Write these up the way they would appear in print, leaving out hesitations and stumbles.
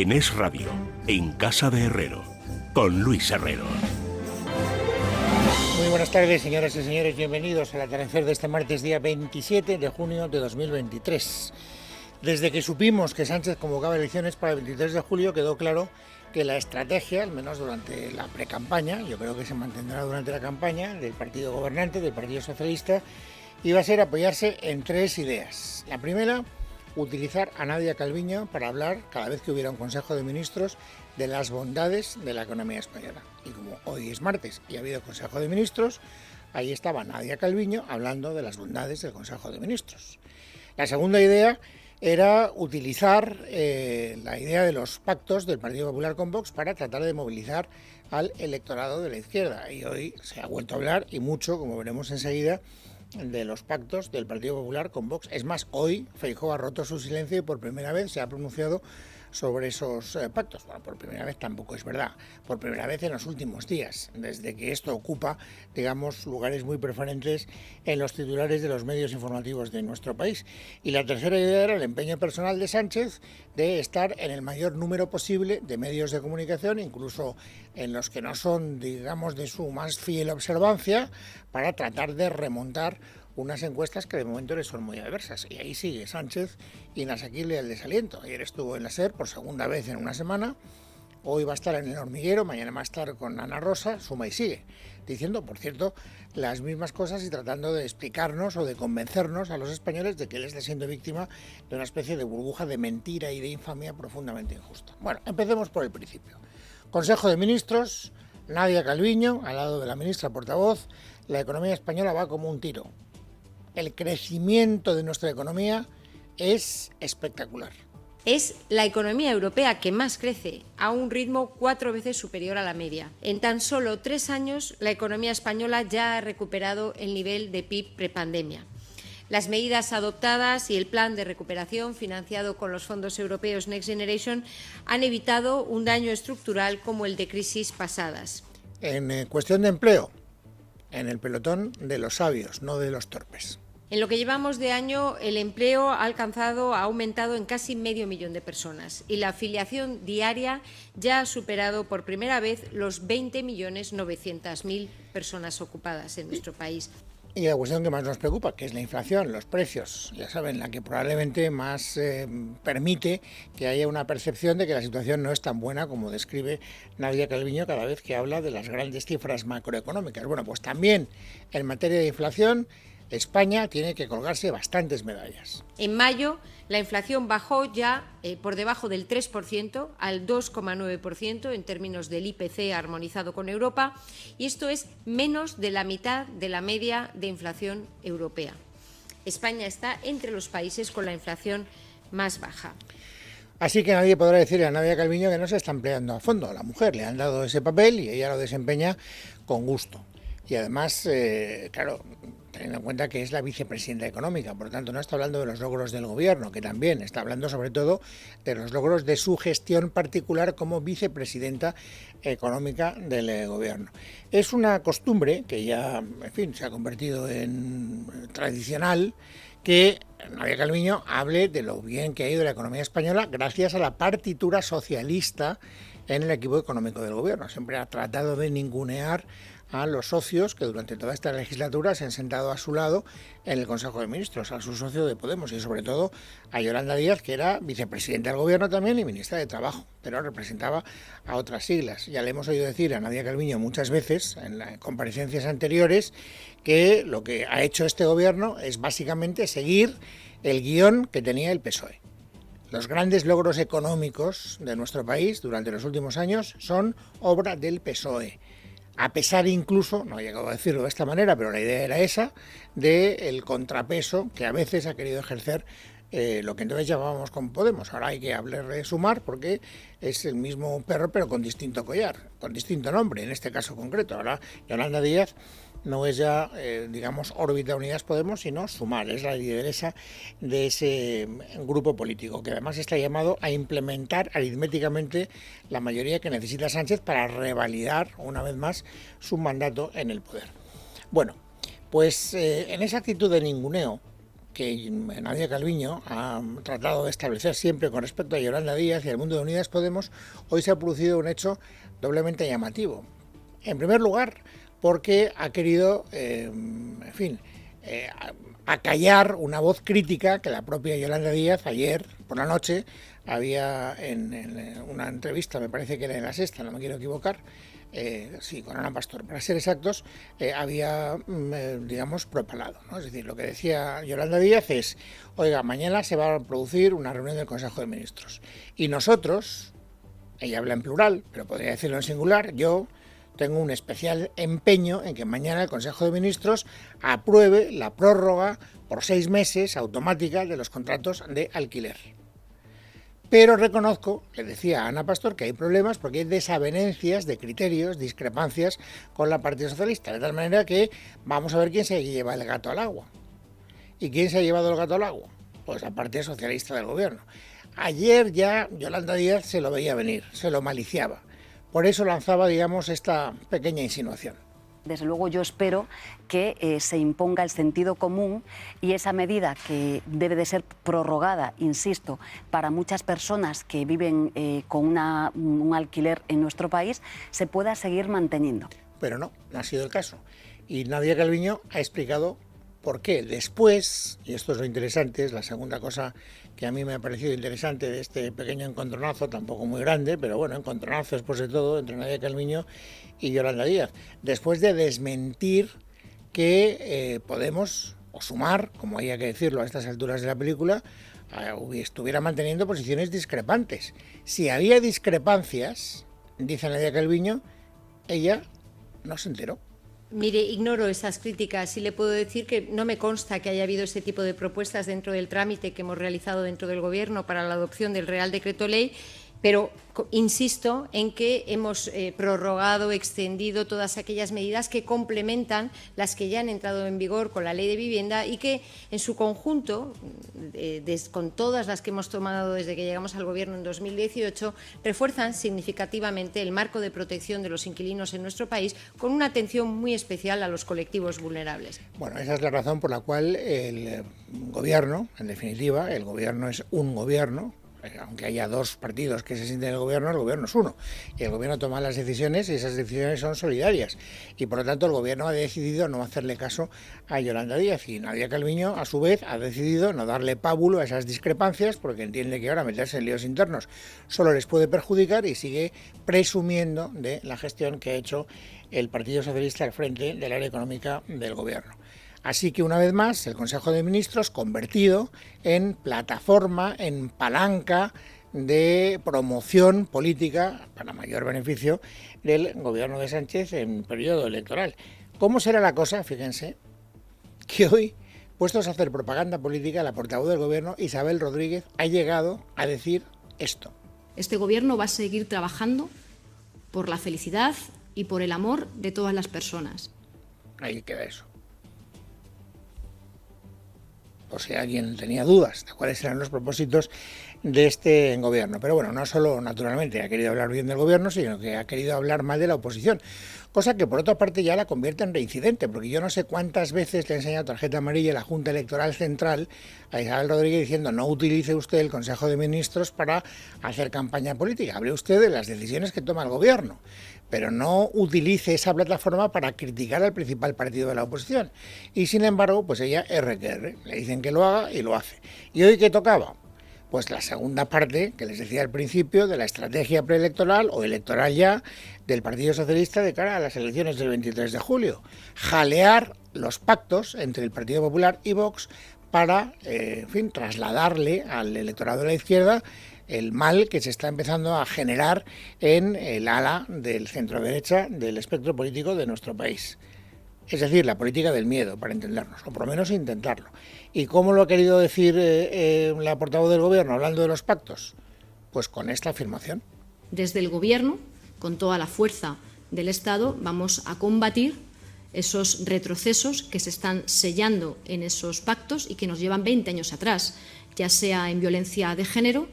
en Es Radio, en Casa de Herrero, con Luis Herrero. Muy buenas tardes, señoras y señores, bienvenidos al atardecer de este martes día 27 de junio de 2023. Desde que supimos que Sánchez convocaba elecciones para el 23 de julio quedó claro que la estrategia, al menos durante la precampaña, yo creo que se mantendrá durante la campaña del partido gobernante, del Partido Socialista, iba a ser apoyarse en tres ideas. La primera, utilizar a Nadia Calviño para hablar, cada vez que hubiera un Consejo de Ministros, de las bondades de la economía española. Y como hoy es martes y ha habido Consejo de Ministros, ahí estaba Nadia Calviño hablando de las bondades del Consejo de Ministros. La segunda idea era utilizar la idea de los pactos del Partido Popular con Vox para tratar de movilizar al electorado de la izquierda. Y hoy se ha vuelto a hablar, y mucho, como veremos enseguida, de los pactos del Partido Popular con Vox. Es más, hoy Feijóo ha roto su silencio y por primera vez se ha pronunciado sobre esos pactos. Bueno, por primera vez tampoco es verdad, por primera vez en los últimos días, desde que esto ocupa, digamos, lugares muy preferentes en los titulares de los medios informativos de nuestro país. Y la tercera idea era el empeño personal de Sánchez de estar en el mayor número posible de medios de comunicación, incluso en los que no son, digamos, de su más fiel observancia, para tratar de remontar unas encuestas que de momento le son muy adversas. Y ahí sigue Sánchez, inasequible al desaliento. Ayer estuvo en la SER por segunda vez en una semana, hoy va a estar en El Hormiguero, mañana va a estar con Ana Rosa, suma y sigue, diciendo, por cierto, las mismas cosas y tratando de explicarnos o de convencernos a los españoles de que él está siendo víctima de una especie de burbuja de mentira y de infamia profundamente injusta. Bueno, empecemos por el principio. Consejo de Ministros, Nadia Calviño, al lado de la ministra portavoz. La economía española va como un tiro. El crecimiento de nuestra economía es espectacular. Es la economía europea que más crece, a un ritmo 4 veces superior a la media. En tan solo 3 años, la economía española ya ha recuperado el nivel de PIB prepandemia. Las medidas adoptadas y el plan de recuperación financiado con los fondos europeos Next Generation han evitado un daño estructural como el de crisis pasadas. En cuestión de empleo, en el pelotón de los sabios, no de los torpes. En lo que llevamos de año, el empleo ha aumentado en casi 500.000 de personas y la afiliación diaria ya ha superado por primera vez los 20.900.000 personas ocupadas en nuestro país. Y la cuestión que más nos preocupa, que es la inflación, los precios, ya saben, la que probablemente más permite que haya una percepción de que la situación no es tan buena como describe Nadia Calviño cada vez que habla de las grandes cifras macroeconómicas. Bueno, pues también en materia de inflación, España tiene que colgarse bastantes medallas. En mayo, la inflación bajó ya por debajo del 3% al 2,9% en términos del IPC armonizado con Europa, y esto es menos de la mitad de la media de inflación europea. España está entre los países con la inflación más baja. Así que nadie podrá decirle a Nadia Calviño que no se está empleando a fondo. A la mujer le han dado ese papel y ella lo desempeña con gusto. Y además, claro, teniendo en cuenta que es la vicepresidenta económica, por lo tanto no está hablando de los logros del gobierno, que también está hablando sobre todo de los logros de su gestión particular como vicepresidenta económica del gobierno. Es una costumbre que ya, en fin, se ha convertido en tradicional, que Nadia Calviño hable de lo bien que ha ido la economía española gracias a la partitura socialista en el equipo económico del gobierno. Siempre ha tratado de ningunear a los socios que durante toda esta legislatura se han sentado a su lado en el Consejo de Ministros, a su socio de Podemos y sobre todo a Yolanda Díaz, que era vicepresidenta del Gobierno también y ministra de Trabajo, pero representaba a otras siglas. Ya le hemos oído decir a Nadia Calviño muchas veces en las comparecencias anteriores que lo que ha hecho este Gobierno es básicamente seguir el guión que tenía el PSOE. Los grandes logros económicos de nuestro país durante los últimos años son obra del PSOE. A pesar incluso, no he llegado a decirlo de esta manera, pero la idea era esa, del contrapeso que a veces ha querido ejercer lo que entonces llamábamos con Podemos. Ahora hay que hablar de Sumar porque es el mismo perro pero con distinto collar, con distinto nombre, en este caso concreto. Ahora Yolanda Díaz no es ya, digamos, órbita Unidas Podemos, sino Sumar, es la lideresa de ese grupo político, que además está llamado a implementar aritméticamente la mayoría que necesita Sánchez para revalidar una vez más su mandato en el poder. Bueno, pues en esa actitud de ninguneo, que Nadia Calviño ha tratado de establecer siempre con respecto a Yolanda Díaz y al mundo de Unidas Podemos, hoy se ha producido un hecho doblemente llamativo. En primer lugar, porque ha querido, acallar una voz crítica que la propia Yolanda Díaz ayer por la noche había en una entrevista, me parece que era en La Sexta, no me quiero equivocar, con Ana Pastor, para ser exactos, había, propalado, ¿no? Es decir, lo que decía Yolanda Díaz es, oiga, mañana se va a producir una reunión del Consejo de Ministros. Y nosotros, ella habla en plural, pero podría decirlo en singular, yo tengo un especial empeño en que mañana el Consejo de Ministros apruebe la prórroga por 6 meses automática de los contratos de alquiler. Pero reconozco, le decía a Ana Pastor, que hay problemas porque hay desavenencias de criterios, discrepancias con la Partido Socialista, de tal manera que vamos a ver quién se lleva el gato al agua. ¿Y quién se ha llevado el gato al agua? Pues la Partido Socialista del Gobierno. Ayer ya Yolanda Díaz se lo veía venir, se lo maliciaba. Por eso lanzaba, esta pequeña insinuación. Desde luego yo espero que se imponga el sentido común y esa medida que debe de ser prorrogada, insisto, para muchas personas que viven con un alquiler en nuestro país, se pueda seguir manteniendo. Pero no ha sido el caso. Y Nadia Calviño ha explicado por qué. Después, y esto es lo interesante, es la segunda cosa que a mí me ha parecido interesante de este pequeño encontronazo, tampoco muy grande, pero bueno, encontronazo después de todo, entre Nadia Calviño y Yolanda Díaz, después de desmentir que Podemos, o Sumar, como haya que decirlo a estas alturas de la película, estuviera manteniendo posiciones discrepantes. Si había discrepancias, dice Nadia Calviño, ella no se enteró. Mire, ignoro esas críticas y le puedo decir que no me consta que haya habido ese tipo de propuestas dentro del trámite que hemos realizado dentro del Gobierno para la adopción del Real Decreto Ley, pero insisto en que hemos prorrogado, extendido todas aquellas medidas que complementan las que ya han entrado en vigor con la Ley de Vivienda y que en su conjunto, con todas las que hemos tomado desde que llegamos al Gobierno en 2018, refuerzan significativamente el marco de protección de los inquilinos en nuestro país, con una atención muy especial a los colectivos vulnerables. Bueno, esa es la razón por la cual el Gobierno, en definitiva, el Gobierno es un Gobierno. Aunque haya 2 partidos que se sienten en el Gobierno es uno. Y el Gobierno toma las decisiones y esas decisiones son solidarias. Y por lo tanto el Gobierno ha decidido no hacerle caso a Yolanda Díaz. Y Nadia Calviño, a su vez, ha decidido no darle pábulo a esas discrepancias porque entiende que ahora meterse en líos internos solo les puede perjudicar y sigue presumiendo de la gestión que ha hecho el Partido Socialista al frente del área económica del Gobierno. Así que una vez más el Consejo de Ministros convertido en plataforma, en palanca de promoción política para mayor beneficio del gobierno de Sánchez en periodo electoral. ¿Cómo será la cosa? Fíjense que hoy, puestos a hacer propaganda política, la portavoz del Gobierno, Isabel Rodríguez, ha llegado a decir esto. Este Gobierno va a seguir trabajando por la felicidad y por el amor de todas las personas. Ahí queda eso. O si alguien tenía dudas de cuáles eran los propósitos de este gobierno. Pero bueno, no solo naturalmente ha querido hablar bien del gobierno, sino que ha querido hablar mal de la oposición. Cosa que por otra parte ya la convierte en reincidente, porque yo no sé cuántas veces le ha enseñado tarjeta amarilla la Junta Electoral Central a Isabel Rodríguez diciendo no utilice usted el Consejo de Ministros para hacer campaña política. Hable usted de las decisiones que toma el gobierno, pero no utilice esa plataforma para criticar al principal partido de la oposición. Y sin embargo, pues ella R que R. Le dicen que lo haga y lo hace. ¿Y hoy qué tocaba? Pues la segunda parte, que les decía al principio, de la estrategia preelectoral o electoral ya del Partido Socialista de cara a las elecciones del 23 de julio. Jalear los pactos entre el Partido Popular y Vox para, trasladarle al electorado de la izquierda el mal que se está empezando a generar en el ala del centro-derecha del espectro político de nuestro país. Es decir, la política del miedo, para entendernos, o por lo menos intentarlo. ¿Y cómo lo ha querido decir la portavoz del Gobierno hablando de los pactos? Pues con esta afirmación. Desde el Gobierno, con toda la fuerza del Estado, vamos a combatir esos retrocesos que se están sellando en esos pactos y que nos llevan 20 años atrás, ya sea en violencia de género,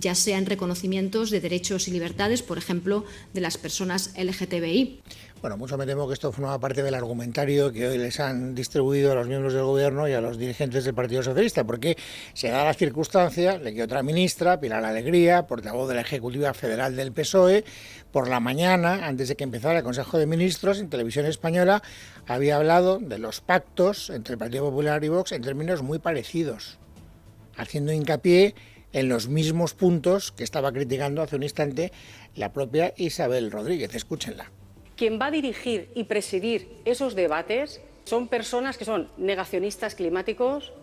ya sea en reconocimientos de derechos y libertades, por ejemplo, de las personas LGTBI. Bueno, mucho me temo que esto formaba parte del argumentario que hoy les han distribuido a los miembros del Gobierno y a los dirigentes del Partido Socialista, porque se da la circunstancia de que otra ministra, Pilar Alegría, portavoz de la Ejecutiva Federal del PSOE, por la mañana, antes de que empezara el Consejo de Ministros, en Televisión Española, había hablado de los pactos entre el Partido Popular y Vox en términos muy parecidos, haciendo hincapié en los mismos puntos que estaba criticando hace un instante la propia Isabel Rodríguez. Escúchenla. Quien va a dirigir y presidir esos debates son personas que son negacionistas climáticos,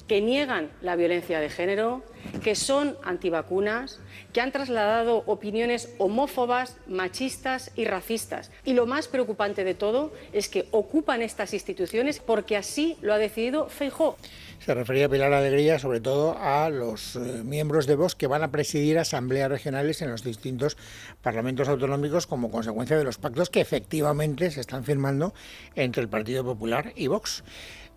que niegan la violencia de género, que son antivacunas, que han trasladado opiniones homófobas, machistas y racistas. Y lo más preocupante de todo es que ocupan estas instituciones porque así lo ha decidido Feijóo. Se refería a Pilar Alegría sobre todo a los miembros de Vox que van a presidir asambleas regionales en los distintos parlamentos autonómicos como consecuencia de los pactos que efectivamente se están firmando entre el Partido Popular y Vox.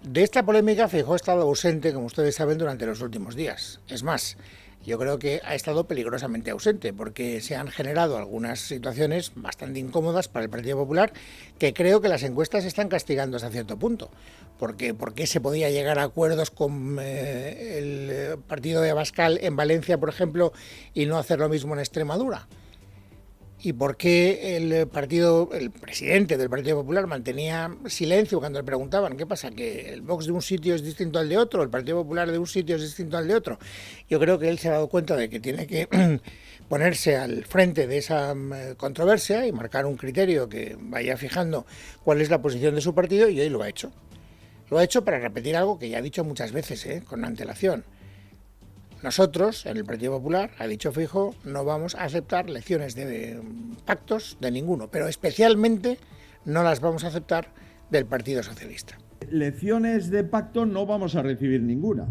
De esta polémica Feijóo ha estado ausente, como ustedes saben, durante los últimos días. Es más, yo creo que ha estado peligrosamente ausente porque se han generado algunas situaciones bastante incómodas para el Partido Popular que creo que las encuestas están castigando hasta cierto punto. Porque ¿por qué se podía llegar a acuerdos con el partido de Abascal en Valencia, por ejemplo, y no hacer lo mismo en Extremadura? ¿Y por qué el presidente del Partido Popular mantenía silencio cuando le preguntaban qué pasa, que el Vox de un sitio es distinto al de otro, el Partido Popular de un sitio es distinto al de otro? Yo creo que él se ha dado cuenta de que tiene que ponerse al frente de esa controversia y marcar un criterio que vaya fijando cuál es la posición de su partido, y hoy lo ha hecho. Lo ha hecho para repetir algo que ya ha dicho muchas veces, con antelación. Nosotros, en el Partido Popular, ha dicho Feijóo, no vamos a aceptar lecciones de pactos de ninguno, pero especialmente no las vamos a aceptar del Partido Socialista. Lecciones de pacto no vamos a recibir ninguna.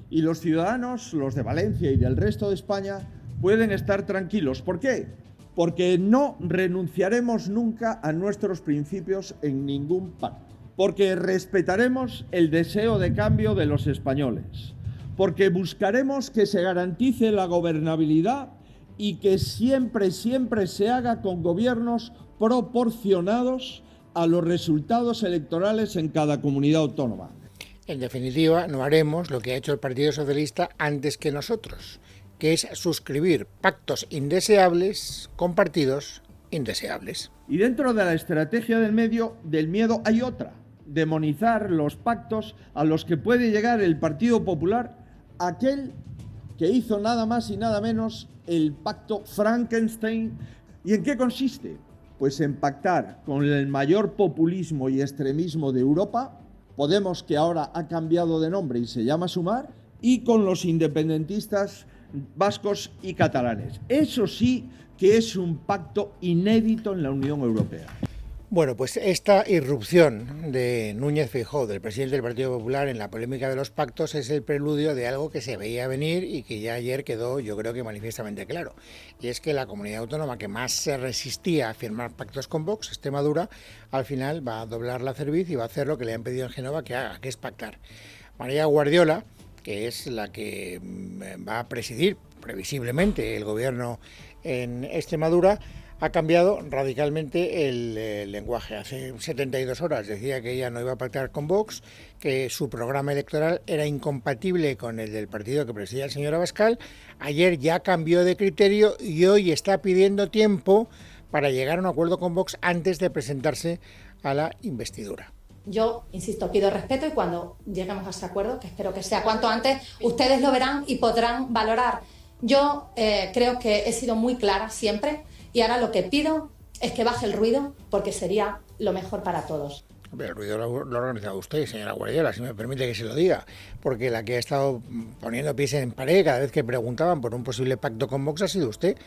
Y los ciudadanos, los de Valencia y del resto de España, pueden estar tranquilos. ¿Por qué? Porque no renunciaremos nunca a nuestros principios en ningún pacto. Porque respetaremos el deseo de cambio de los españoles. Porque buscaremos que se garantice la gobernabilidad y que siempre se haga con gobiernos proporcionados a los resultados electorales en cada comunidad autónoma. En definitiva, no haremos lo que ha hecho el Partido Socialista antes que nosotros, que es suscribir pactos indeseables con partidos indeseables. Y dentro de la estrategia del miedo hay otra: demonizar los pactos a los que puede llegar el Partido Popular, aquel que hizo nada más y nada menos el pacto Frankenstein. ¿Y en qué consiste? Pues en pactar con el mayor populismo y extremismo de Europa, Podemos, que ahora ha cambiado de nombre y se llama Sumar, y con los independentistas vascos y catalanes. Eso sí que es un pacto inédito en la Unión Europea. Bueno, pues esta irrupción de Núñez Feijóo, del presidente del Partido Popular, en la polémica de los pactos es el preludio de algo que se veía venir y que ya ayer quedó, yo creo que manifiestamente claro. Y es que la comunidad autónoma que más se resistía a firmar pactos con Vox, Extremadura, al final va a doblar la cerviz y va a hacer lo que le han pedido en Génova que haga, que es pactar. María Guardiola, que es la que va a presidir previsiblemente el gobierno en Extremadura, ha cambiado radicalmente el lenguaje. Hace 72 horas decía que ella no iba a pactar con Vox, que su programa electoral era incompatible con el del partido que presidía el señor Abascal. Ayer ya cambió de criterio y hoy está pidiendo tiempo para llegar a un acuerdo con Vox antes de presentarse a la investidura. Yo, insisto, pido respeto y cuando lleguemos a ese acuerdo, que espero que sea cuanto antes, ustedes lo verán y podrán valorar. Yo creo que he sido muy clara siempre. Y ahora lo que pido es que baje el ruido, porque sería lo mejor para todos. Pero el ruido lo ha organizado usted, señora Guardiola, si me permite que se lo diga, porque la que ha estado poniendo pies en pared cada vez que preguntaban por un posible pacto con Vox ha sido usted.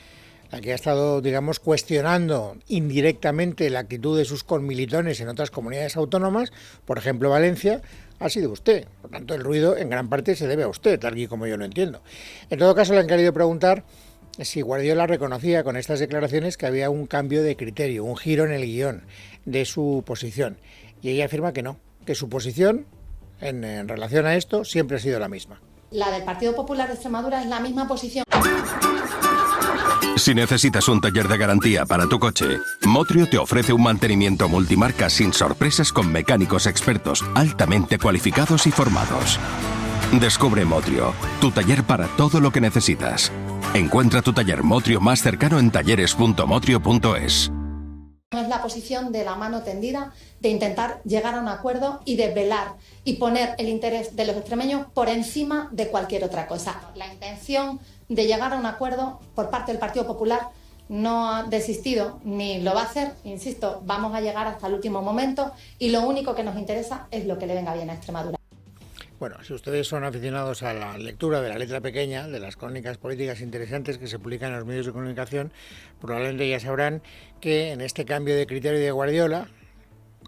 La que ha estado, digamos, cuestionando indirectamente la actitud de sus conmilitones en otras comunidades autónomas, por ejemplo Valencia, ha sido usted. Por tanto, el ruido en gran parte se debe a usted, tal y como yo lo entiendo. En todo caso, le han querido preguntar si Guardiola reconocía con estas declaraciones que había un cambio de criterio, un giro en el guión de su posición. Y ella afirma que no, que su posición en relación a esto siempre ha sido la misma. La del Partido Popular de Extremadura es la misma posición. Si necesitas un taller de garantía para tu coche, Motrio te ofrece un mantenimiento multimarca sin sorpresas con mecánicos expertos altamente cualificados y formados. Descubre Motrio, tu taller para todo lo que necesitas. Encuentra tu taller Motrio más cercano en talleres.motrio.es. Es la posición de la mano tendida, de intentar llegar a un acuerdo y de velar y poner el interés de los extremeños por encima de cualquier otra cosa. La intención de llegar a un acuerdo por parte del Partido Popular no ha desistido ni lo va a hacer. Insisto, vamos a llegar hasta el último momento y lo único que nos interesa es lo que le venga bien a Extremadura. Bueno, si ustedes son aficionados a la lectura de la letra pequeña, de las crónicas políticas interesantes que se publican en los medios de comunicación, probablemente ya sabrán que en este cambio de criterio de Guardiola,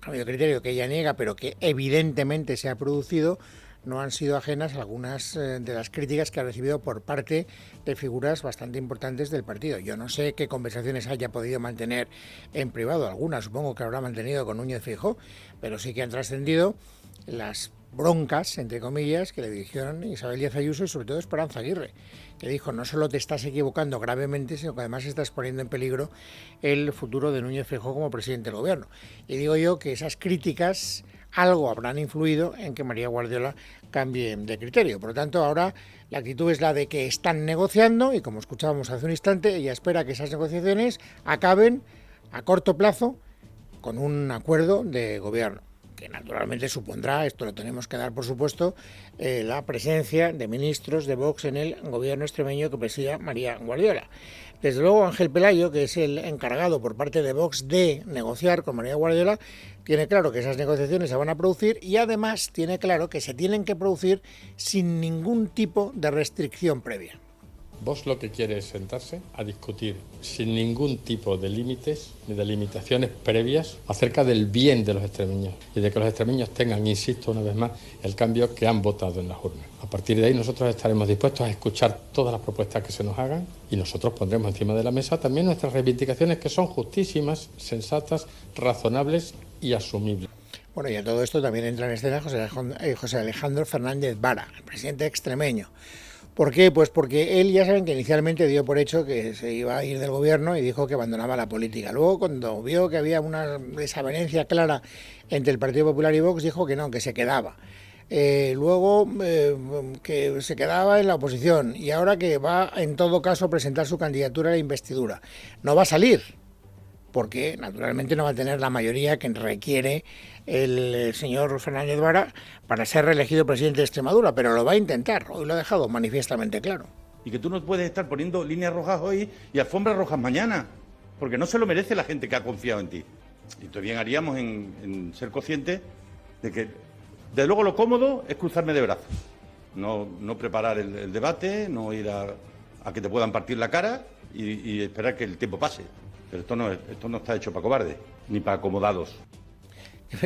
cambio de criterio que ella niega, pero que evidentemente se ha producido, no han sido ajenas a algunas de las críticas que ha recibido por parte de figuras bastante importantes del partido. Yo no sé qué conversaciones haya podido mantener en privado, algunas supongo que habrá mantenido con Núñez Feijóo, pero sí que han trascendido las broncas, entre comillas, que le dirigieron Isabel Díaz Ayuso y sobre todo Esperanza Aguirre, que dijo: no solo te estás equivocando gravemente, sino que además estás poniendo en peligro el futuro de Núñez Feijóo como presidente del gobierno. Y digo yo que esas críticas algo habrán influido en que María Guardiola cambie de criterio. Por lo tanto, ahora la actitud es la de que están negociando y, como escuchábamos hace un instante, ella espera que esas negociaciones acaben a corto plazo con un acuerdo de gobierno, que naturalmente supondrá, esto lo tenemos que dar por supuesto, la presencia de ministros de Vox en el gobierno extremeño que presida María Guardiola. Desde luego Ángel Pelayo, que es el encargado por parte de Vox de negociar con María Guardiola, tiene claro que esas negociaciones se van a producir y además tiene claro que se tienen que producir sin ningún tipo de restricción previa. Vox lo que quiere es sentarse a discutir sin ningún tipo de límites ni de limitaciones previas acerca del bien de los extremeños y de que los extremeños tengan, insisto una vez más, el cambio que han votado en las urnas. A partir de ahí nosotros estaremos dispuestos a escuchar todas las propuestas que se nos hagan y nosotros pondremos encima de la mesa también nuestras reivindicaciones, que son justísimas, sensatas, razonables y asumibles. Bueno, y a todo esto también entra en escena José Alejandro Fernández Vara, el presidente extremeño. ¿Por qué? Pues porque él, ya saben que inicialmente dio por hecho que se iba a ir del gobierno y dijo que abandonaba la política. Luego, cuando vio que había una desavenencia clara entre el Partido Popular y Vox, dijo que no, que se quedaba. Luego que se quedaba en la oposición y ahora que va en todo caso a presentar su candidatura a la investidura. No va a salir, porque naturalmente no va a tener la mayoría que requiere el señor Fernández Vara para ser reelegido presidente de Extremadura, pero lo va a intentar, hoy lo ha dejado manifiestamente claro. Y que tú no puedes estar poniendo líneas rojas hoy y alfombras rojas mañana, porque no se lo merece la gente que ha confiado en ti. Y entonces bien haríamos en ser conscientes de que, desde luego, lo cómodo es cruzarme de brazos, no preparar el debate, no ir a que te puedan partir la cara y esperar que el tiempo pase. Pero esto no está hecho para cobardes, ni para acomodados.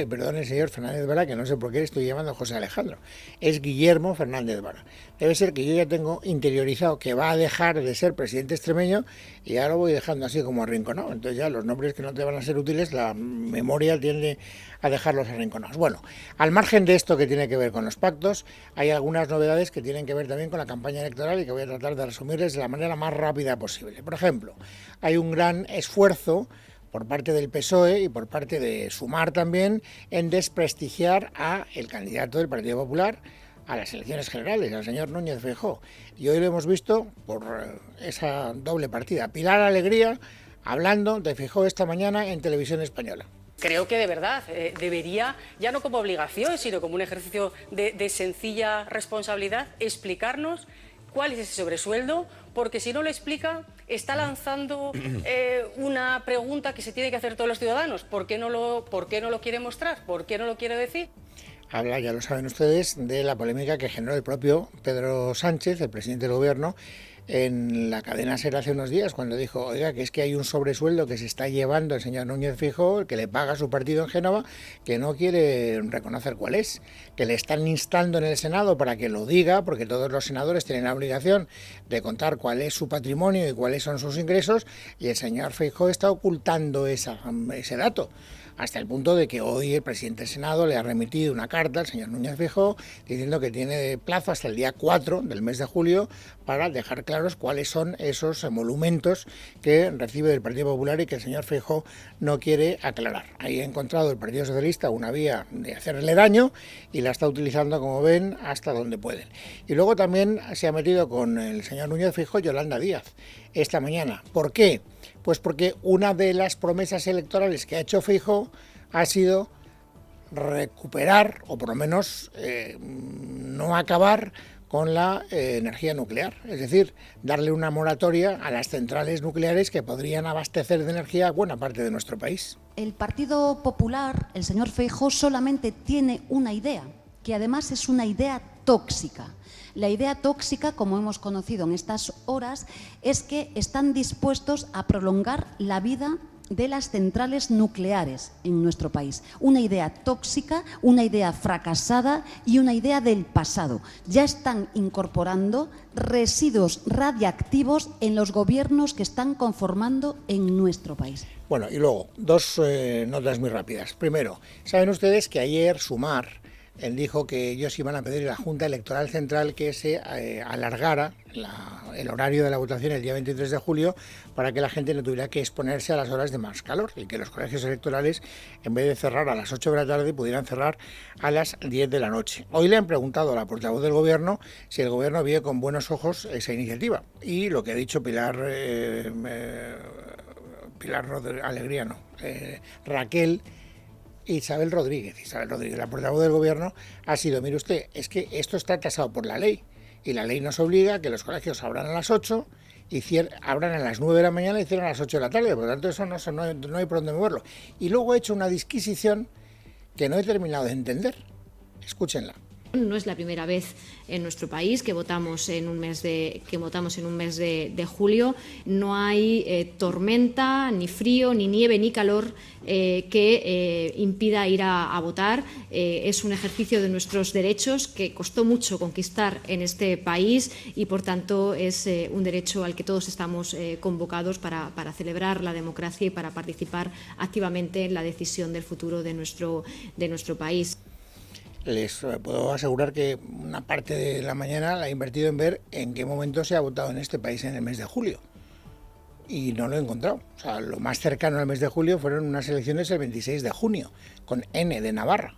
Perdone, señor Fernández Vara, que no sé por qué le estoy llamando a José Alejandro. Es Guillermo Fernández Vara. Debe ser que yo ya tengo interiorizado que va a dejar de ser presidente extremeño y ahora lo voy dejando así como arrinconado. Entonces ya los nombres que no te van a ser útiles, la memoria tiende a dejarlos arrinconados. Bueno, al margen de esto que tiene que ver con los pactos, hay algunas novedades que tienen que ver también con la campaña electoral y que voy a tratar de resumirles de la manera más rápida posible. Por ejemplo, hay un gran esfuerzo por parte del PSOE y por parte de Sumar también, en desprestigiar a el candidato del Partido Popular a las elecciones generales, al señor Núñez Feijóo. Y hoy lo hemos visto por esa doble partida. Pilar Alegría hablando de Feijóo esta mañana en Televisión Española. Creo que de verdad debería, ya no como obligación, sino como un ejercicio de sencilla responsabilidad, explicarnos cuál es ese sobresueldo, porque si no lo explica, está lanzando una pregunta que se tiene que hacer todos los ciudadanos. ¿Por qué no lo quiere mostrar? ¿Por qué no lo quiere decir? Habla, ya lo saben ustedes, de la polémica que generó el propio Pedro Sánchez, el presidente del gobierno, en la cadena SER hace unos días, cuando dijo: oiga, que es que hay un sobresueldo que se está llevando el señor Núñez Feijóo, que le paga su partido en Génova, que no quiere reconocer cuál es, que le están instando en el Senado para que lo diga, porque todos los senadores tienen la obligación de contar cuál es su patrimonio y cuáles son sus ingresos, y el señor Feijóo está ocultando ese dato, hasta el punto de que hoy el presidente del Senado le ha remitido una carta al señor Núñez Feijóo diciendo que tiene plazo hasta el día 4 del mes de julio para dejar claros cuáles son esos emolumentos que recibe del Partido Popular y que el señor Feijóo no quiere aclarar. Ahí ha encontrado el Partido Socialista una vía de hacerle daño y la está utilizando, como ven, hasta donde pueden. Y luego también se ha metido con el señor Núñez Feijóo Yolanda Díaz esta mañana. ¿Por qué? Pues porque una de las promesas electorales que ha hecho Feijóo ha sido recuperar, o por lo menos no acabar con la energía nuclear, es decir, darle una moratoria a las centrales nucleares que podrían abastecer de energía a buena parte de nuestro país. El Partido Popular, el señor Feijóo, solamente tiene una idea, que además es una idea tóxica. La idea tóxica, como hemos conocido en estas horas, es que están dispuestos a prolongar la vida de las centrales nucleares en nuestro país. Una idea tóxica, una idea fracasada y una idea del pasado. Ya están incorporando residuos radiactivos en los gobiernos que están conformando en nuestro país. Bueno, y luego, dos notas muy rápidas. Primero, saben ustedes que ayer Sumar dijo que ellos iban a pedir a la Junta Electoral Central que se alargara el horario de la votación el día 23 de julio para que la gente no tuviera que exponerse a las horas de más calor y que los colegios electorales, en vez de cerrar a las 8 de la tarde, pudieran cerrar a las 10 de la noche. Hoy le han preguntado a la portavoz del Gobierno si el Gobierno ve con buenos ojos esa iniciativa. Y lo que ha dicho Raquel Isabel Rodríguez, la portavoz del Gobierno, ha sido, mire usted, es que esto está tasado por la ley y la ley nos obliga a que los colegios abran a las 8 y abran a las 9 de la mañana y cierran a las 8 de la tarde, por lo tanto eso no hay por dónde moverlo. Y luego he hecho una disquisición que no he terminado de entender. Escúchenla. No es la primera vez en nuestro país que votamos en un mes de julio. No hay tormenta, ni frío, ni nieve, ni calor que impida ir a votar. Es un ejercicio de nuestros derechos que costó mucho conquistar en este país y, por tanto, es un derecho al que todos estamos convocados para celebrar la democracia y para participar activamente en la decisión del futuro de nuestro país. Les puedo asegurar que una parte de la mañana la he invertido en ver en qué momento se ha votado en este país en el mes de julio. Y no lo he encontrado. O sea, lo más cercano al mes de julio fueron unas elecciones el 26 de junio, con N de Navarra.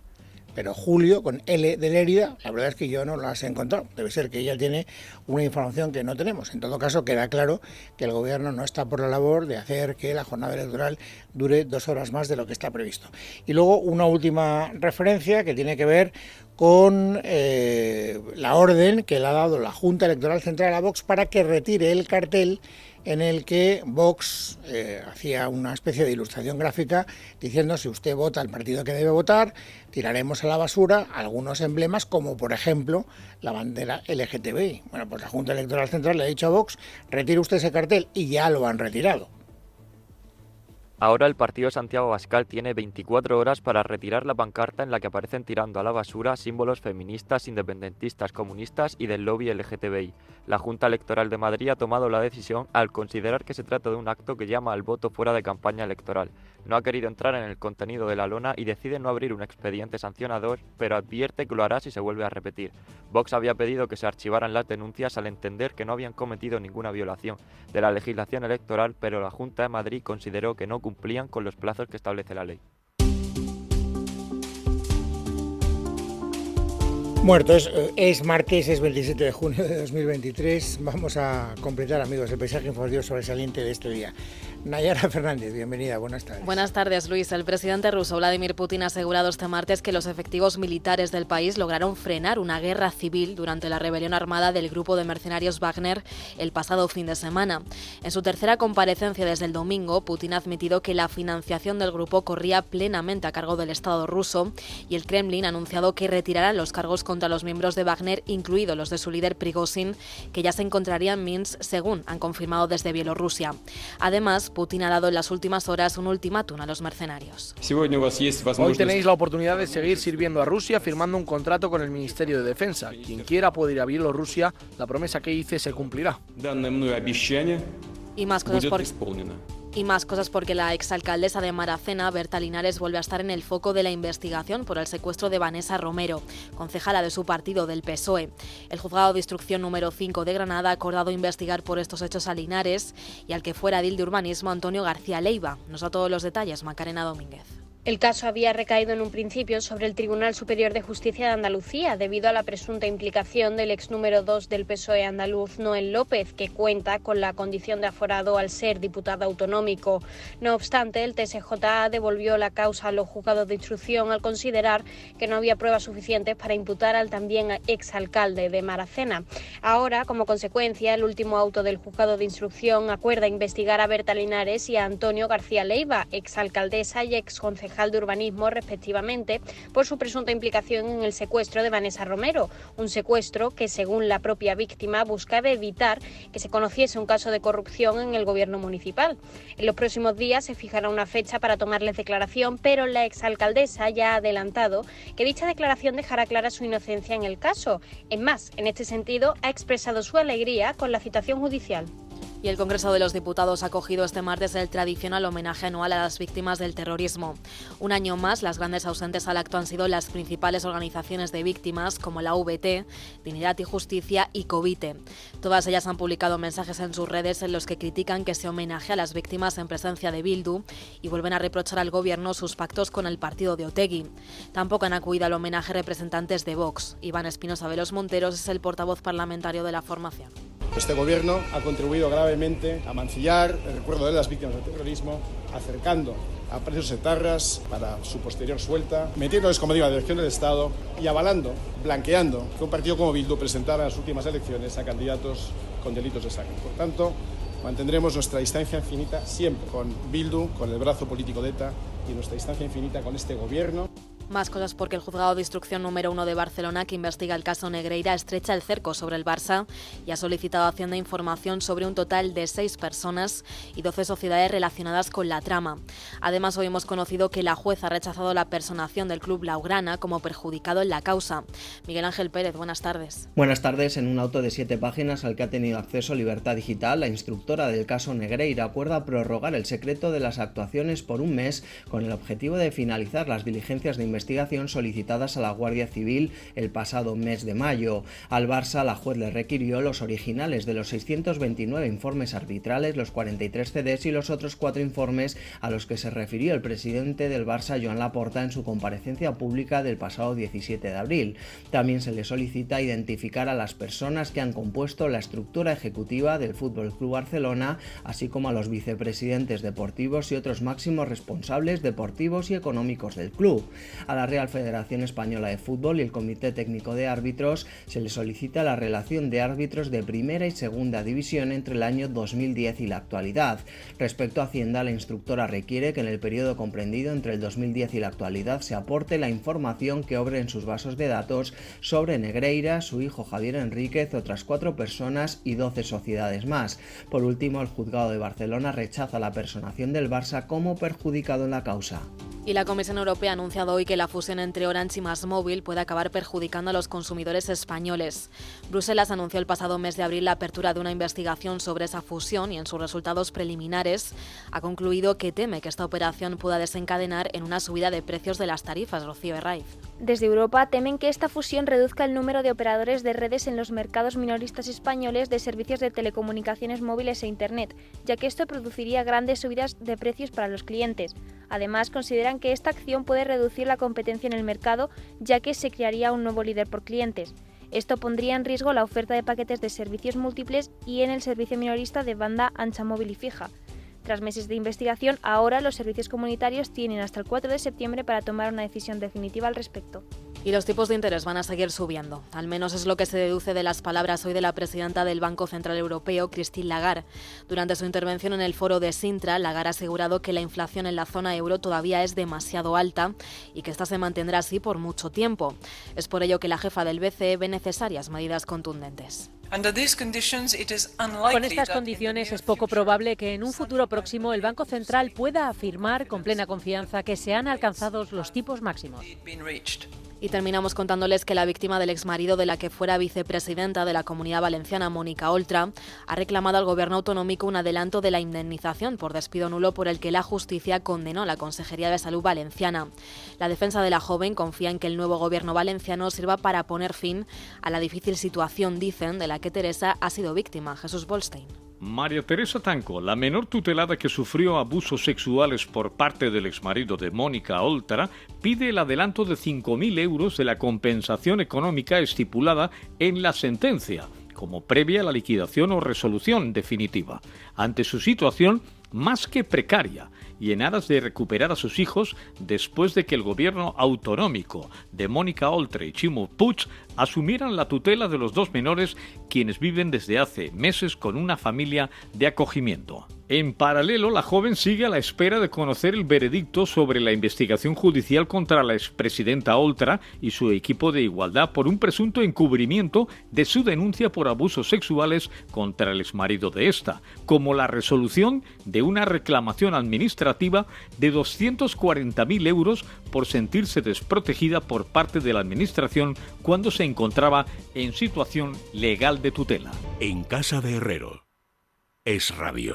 Pero julio, con L de Lérida, la verdad es que yo no las he encontrado. Debe ser que ella tiene una información que no tenemos. En todo caso, queda claro que el Gobierno no está por la labor de hacer que la jornada electoral dure 2 horas más de lo que está previsto. Y luego una última referencia que tiene que ver con la orden que le ha dado la Junta Electoral Central a Vox para que retire el cartel en el que Vox hacía una especie de ilustración gráfica diciendo: si usted vota al partido que debe votar, tiraremos a la basura algunos emblemas, como por ejemplo la bandera LGTBI. Bueno, pues la Junta Electoral Central le ha dicho a Vox: retire usted ese cartel, y ya lo han retirado. Ahora el partido Santiago Abascal tiene 24 horas para retirar la pancarta en la que aparecen tirando a la basura símbolos feministas, independentistas, comunistas y del lobby LGTBI. La Junta Electoral de Madrid ha tomado la decisión al considerar que se trata de un acto que llama al voto fuera de campaña electoral. No ha querido entrar en el contenido de la lona y decide no abrir un expediente sancionador, pero advierte que lo hará si se vuelve a repetir. Vox había pedido que se archivaran las denuncias al entender que no habían cometido ninguna violación de la legislación electoral, pero la Junta de Madrid consideró que no cumplían con los plazos que establece la ley. Muertos, es martes, es 27 de junio de 2023. Vamos a completar, amigos, el paisaje informativo sobresaliente de este día. Nayara Fernández, bienvenida, buenas tardes. Buenas tardes, Luis. El presidente ruso Vladimir Putin ha asegurado este martes que los efectivos militares del país lograron frenar una guerra civil durante la rebelión armada del grupo de mercenarios Wagner el pasado fin de semana. En su tercera comparecencia desde el domingo, Putin ha admitido que la financiación del grupo corría plenamente a cargo del Estado ruso y el Kremlin ha anunciado que retirará los cargos contra los miembros de Wagner, incluidos los de su líder Prigozhin, que ya se encontraría en Minsk, según han confirmado desde Bielorrusia. Además, Putin ha dado en las últimas horas un ultimátum a los mercenarios. Hoy tenéis la oportunidad de seguir sirviendo a Rusia firmando un contrato con el Ministerio de Defensa. Quien quiera puede ir a Bielorrusia, la promesa que hice se cumplirá. Y más cosas Y más cosas porque la exalcaldesa de Maracena, Berta Linares, vuelve a estar en el foco de la investigación por el secuestro de Vanessa Romero, concejala de su partido, del PSOE. El juzgado de instrucción número 5 de Granada ha acordado investigar por estos hechos a Linares y al que fuera edil de urbanismo, Antonio García Leiva. Nos da todos los detalles Macarena Domínguez. El caso había recaído en un principio sobre el Tribunal Superior de Justicia de Andalucía debido a la presunta implicación del ex número 2 del PSOE andaluz, Noel López, que cuenta con la condición de aforado al ser diputado autonómico. No obstante, el TSJ devolvió la causa a los juzgados de instrucción al considerar que no había pruebas suficientes para imputar al también exalcalde de Maracena. Ahora, como consecuencia, el último auto del juzgado de instrucción acuerda investigar a Berta Linares y a Antonio García Leiva, exalcaldesa y exconcejal de urbanismo respectivamente, por su presunta implicación en el secuestro de Vanessa Romero, un secuestro que, según la propia víctima, buscaba evitar que se conociese un caso de corrupción en el gobierno municipal. En los próximos días se fijará una fecha para tomarles declaración, pero la exalcaldesa ya ha adelantado que dicha declaración dejará clara su inocencia en el caso. Es más, en este sentido, ha expresado su alegría con la citación judicial. Y el Congreso de los Diputados ha acogido este martes el tradicional homenaje anual a las víctimas del terrorismo. Un año más, las grandes ausentes al acto han sido las principales organizaciones de víctimas, como la VT, Dignidad y Justicia y Covite. Todas ellas han publicado mensajes en sus redes en los que critican que se homenaje a las víctimas en presencia de Bildu y vuelven a reprochar al Gobierno sus pactos con el partido de Otegi. Tampoco han acudido al homenaje representantes de Vox. Iván Espinosa de los Monteros es el portavoz parlamentario de la formación. Este Gobierno ha contribuido gravemente a mancillar el recuerdo de las víctimas del terrorismo, acercando a presos etarras para su posterior suelta, metiéndoles, como digo, a la dirección del Estado y avalando, blanqueando que un partido como Bildu presentara en las últimas elecciones a candidatos con delitos de sangre. Por tanto, mantendremos nuestra distancia infinita siempre con Bildu, con el brazo político de ETA, y nuestra distancia infinita con este Gobierno. Más cosas porque el juzgado de instrucción número 1 de Barcelona, que investiga el caso Negreira, estrecha el cerco sobre el Barça y ha solicitado a Hacienda información sobre un total de 6 personas y 12 sociedades relacionadas con la trama. Además, hoy hemos conocido que la juez ha rechazado la personación del club Blaugrana como perjudicado en la causa. Miguel Ángel Pérez, buenas tardes. Buenas tardes. En un auto de 7 páginas al que ha tenido acceso Libertad Digital, la instructora del caso Negreira acuerda prorrogar el secreto de las actuaciones por un mes con el objetivo de finalizar las diligencias de investigación solicitadas a la Guardia Civil el pasado mes de mayo. Al Barça, la juez le requirió los originales de los 629 informes arbitrales, los 43 CDs y los otros 4 informes a los que se refirió el presidente del Barça, Joan Laporta, en su comparecencia pública del pasado 17 de abril. También se le solicita identificar a las personas que han compuesto la estructura ejecutiva del FC Barcelona, así como a los vicepresidentes deportivos y otros máximos responsables deportivos y económicos del club. A la Real Federación Española de Fútbol y el Comité Técnico de Árbitros se le solicita la relación de árbitros de primera y segunda división entre el año 2010 y la actualidad. Respecto a Hacienda, la instructora requiere que en el periodo comprendido entre el 2010 y la actualidad se aporte la información que obre en sus bases de datos sobre Negreira, su hijo Javier Enríquez, otras 4 personas y 12 sociedades más. Por último, el juzgado de Barcelona rechaza la personación del Barça como perjudicado en la causa. Y la Comisión Europea ha anunciado hoy que la fusión entre Orange y MásMóvil puede acabar perjudicando a los consumidores españoles. Bruselas anunció el pasado mes de abril la apertura de una investigación sobre esa fusión y en sus resultados preliminares ha concluido que teme que esta operación pueda desencadenar en una subida de precios de las tarifas. Rocío Herraiz. Desde Europa temen que esta fusión reduzca el número de operadores de redes en los mercados minoristas españoles de servicios de telecomunicaciones móviles e Internet, ya que esto produciría grandes subidas de precios para los clientes. Además, consideran que esta acción puede reducir la competencia en el mercado, ya que se crearía un nuevo líder por clientes. Esto pondría en riesgo la oferta de paquetes de servicios múltiples y en el servicio minorista de banda ancha móvil y fija. Tras meses de investigación, ahora los servicios comunitarios tienen hasta el 4 de septiembre para tomar una decisión definitiva al respecto. Y los tipos de interés van a seguir subiendo. Al menos es lo que se deduce de las palabras hoy de la presidenta del Banco Central Europeo, Christine Lagarde. Durante su intervención en el foro de Sintra, Lagarde ha asegurado que la inflación en la zona euro todavía es demasiado alta y que esta se mantendrá así por mucho tiempo. Es por ello que la jefa del BCE ve necesarias medidas contundentes. Con estas condiciones es poco probable que en un futuro próximo el Banco Central pueda afirmar con plena confianza que se han alcanzado los tipos máximos. Y terminamos contándoles que la víctima del exmarido de la que fuera vicepresidenta de la Comunidad Valenciana, Mónica Oltra, ha reclamado al Gobierno autonómico un adelanto de la indemnización por despido nulo por el que la justicia condenó a la Consejería de Salud valenciana. La defensa de la joven confía en que el nuevo Gobierno valenciano sirva para poner fin a la difícil situación, dicen, de la que Teresa ha sido víctima. Jesús Bolstein. María Teresa Tanco, la menor tutelada que sufrió abusos sexuales por parte del exmarido de Mónica Oltra, pide el adelanto de 5.000 euros de la compensación económica estipulada en la sentencia, como previa a la liquidación o resolución definitiva. Ante su situación más que precaria y en aras de recuperar a sus hijos después de que el gobierno autonómico de Mónica Oltra y Ximo Puig asumieran la tutela de los dos menores, quienes viven desde hace meses con una familia de acogimiento. En paralelo, la joven sigue a la espera de conocer el veredicto sobre la investigación judicial contra la expresidenta Oltra y su equipo de igualdad por un presunto encubrimiento de su denuncia por abusos sexuales contra el exmarido de esta, como la resolución de una reclamación administrativa de 240.000 euros por sentirse desprotegida por parte de la administración cuando se encontraba en situación legal de tutela. En casa de Herrero, Es Radio.